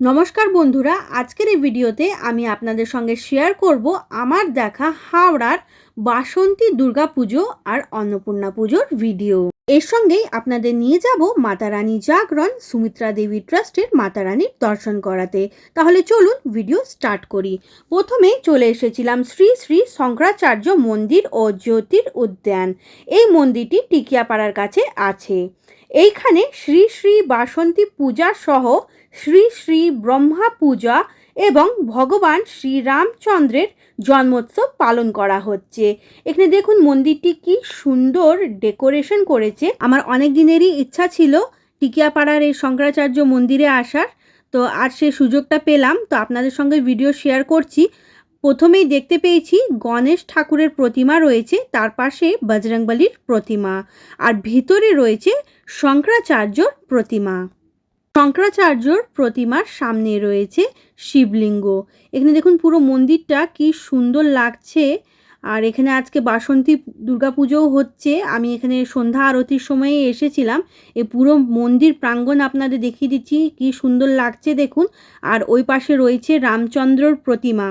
নমস্কার বন্ধুরা, আজকের এই ভিডিওতে আমি আপনাদের সঙ্গে শেয়ার করব আমার দেখা হাওড়ার বাসন্তী দুর্গাপুজো আর অন্নপূর্ণা পুজোর ভিডিও। এর সঙ্গেই আপনাদের নিয়ে যাব মাতা রানী জাগরণ সুমিত্রা দেবী ট্রাস্টের মাতা রানীর দর্শন করাতে। তাহলে চলুন ভিডিও স্টার্ট করি। প্রথমে চলে এসেছিলাম শ্রী শ্রী শঙ্করাচার্য মন্দির ও জ্যোতির উদ্যান। এই মন্দিরটি টিকিয়াপাড়ার কাছে আছে। এইখানে শ্রী শ্রী বাসন্তী পূজা সহ শ্রী শ্রী ব্রহ্মা পূজা এবং ভগবান শ্রীরামচন্দ্রের জন্মোৎসব পালন করা হচ্ছে। এখানে দেখুন মন্দিরটি কি সুন্দর ডেকোরেশন করেছে। আমার অনেক দিনেরই ইচ্ছা ছিল টিকিয়াপাড়ার এই শঙ্করাচার্য মন্দিরে আসার, তো আজ সে সুযোগটা পেলাম, তো আপনাদের সঙ্গে ভিডিও শেয়ার করছি। প্রথমেই দেখতে পেয়েছি গণেশ ঠাকুরের প্রতিমা রয়েছে, তার পাশে বজরংবলীর প্রতিমা, আর ভিতরে রয়েছে শঙ্করাচার্যর প্রতিমা। শঙ্করাচার্যর প্রতিমার সামনে রয়েছে শিবলিঙ্গ। এখানে দেখুন পুরো মন্দিরটা কি সুন্দর লাগছে। আর এখানে আজকে বাসন্তী দুর্গাপুজোও হচ্ছে। আমি এখানে সন্ধ্যা আরতির সময়ে এসেছিলাম। এই পুরো মন্দির প্রাঙ্গণ আপনাদের দেখিয়ে দিচ্ছি, কি সুন্দর লাগছে দেখুন। আর ওই পাশে রয়েছে রামচন্দ্রর প্রতিমা,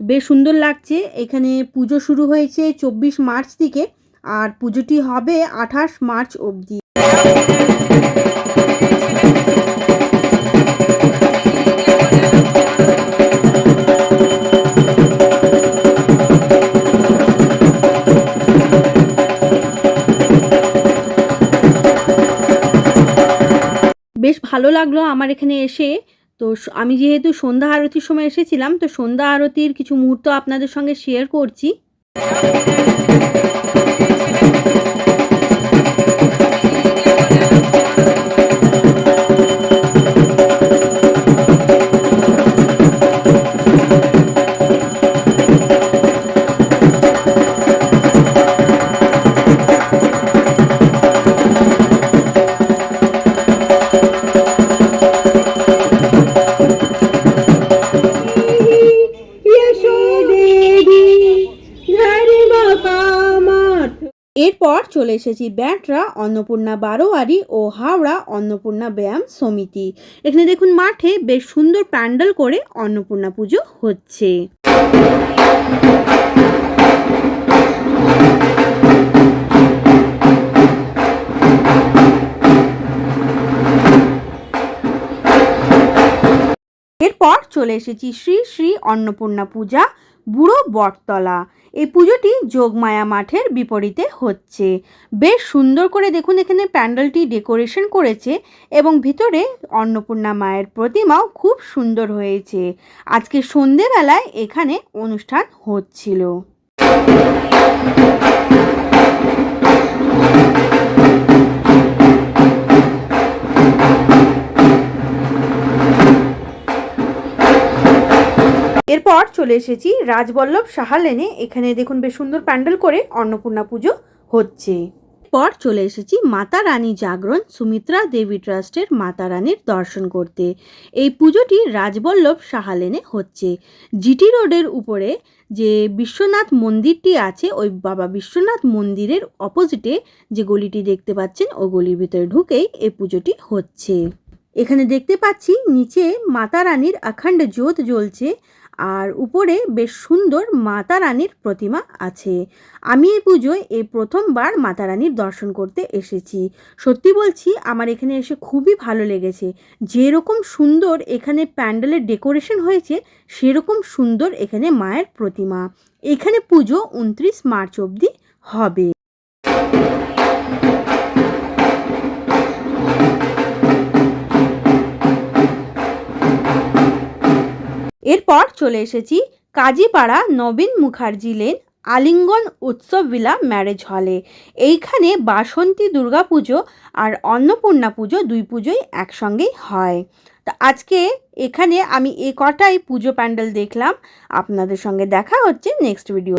বেশ সুন্দর লাগছে। এখানে পুজো শুরু হয়েছে 24 মার্চ থেকে, আর পুজোটি হবে 28 মার্চ অবধি। বেশ ভালো লাগলো আমার এখানে এসে। তো আমি যেহেতু সন্ধ্যা আরতির সময় এসেছিলাম, তো সন্ধ্যা আরতির কিছু মুহূর্ত আপনাদের সঙ্গে শেয়ার করছি। এরপর চলে এসেছি ব্যাটরা অন্নপূর্ণা বারোয়ারি ও হাওড়া অন্নপূর্ণা ব্যায়াম সমিতি। এখানে দেখুন মাঠে বেশ সুন্দর প্যান্ডেল করে অন্নপূর্ণা পুজো হচ্ছে। এরপর চলে এসেছি শ্রী শ্রী অন্নপূর্ণা পূজা বুড়ো বটতলা। এই পুজোটি যোগমায়া মাঠের বিপরীতে হচ্ছে। বেশ সুন্দর করে দেখুন এখানে প্যান্ডেলটি ডেকোরেশন করেছে এবং ভিতরে অন্নপূর্ণা মায়ের প্রতিমাও খুব সুন্দর হয়েছে। আজকে সন্ধেবেলায় এখানে অনুষ্ঠান হচ্ছিল। এরপর চলে এসেছি রাজবল্লভ সাহা লেনে। এখানে দেখুন বেশ সুন্দর প্যান্ডেল করে অন্নপূর্ণা পুজো হচ্ছে। পর চলে এসেছি মাতা রানী জাগরণ সুমিত্রা দেবী ট্রাস্টের মাতা রানীর দর্শন করতে। এই পুজোটি রাজবল্লভ সাহা লেনে হচ্ছে। জিটি রোডের উপরে যে বিশ্বনাথ মন্দিরটি আছে, ওই বাবা বিশ্বনাথ মন্দিরের অপোজিটে যে গলিটি দেখতে পাচ্ছেন, ওই গলির ভিতরে ঢুকেই এই পুজোটি হচ্ছে। এখানে দেখতে পাচ্ছি নিচে মাতা রানীর অখণ্ড জ্যোত জ্বলছে, আর উপরে বেশ সুন্দর মাতা রানীর প্রতিমা আছে। আমি এই পুজোয় এই প্রথমবার মাতা রানীর দর্শন করতে এসেছি। সত্যি বলছি আমার এখানে এসে খুবই ভালো লেগেছে। যেরকম সুন্দর এখানে প্যান্ডেলের ডেকোরেশন হয়েছে, সেরকম সুন্দর এখানে মায়ের প্রতিমা। এখানে পুজো 29 মার্চ অবধি হবে। এরপর চলে এসেছি কাজীপাড়া নবীন মুখার্জি লেন আলিঙ্গন উৎসব ভিলা ম্যারেজ হলে। এইখানে বাসন্তী দুর্গাপুজো আর অন্নপূর্ণা পুজো দুই পুজোই একসঙ্গেই হয়। তা আজকে এখানে আমি কটাই পুজো প্যান্ডেল দেখলাম। আপনাদের সঙ্গে দেখা হচ্ছে নেক্সট ভিডিও।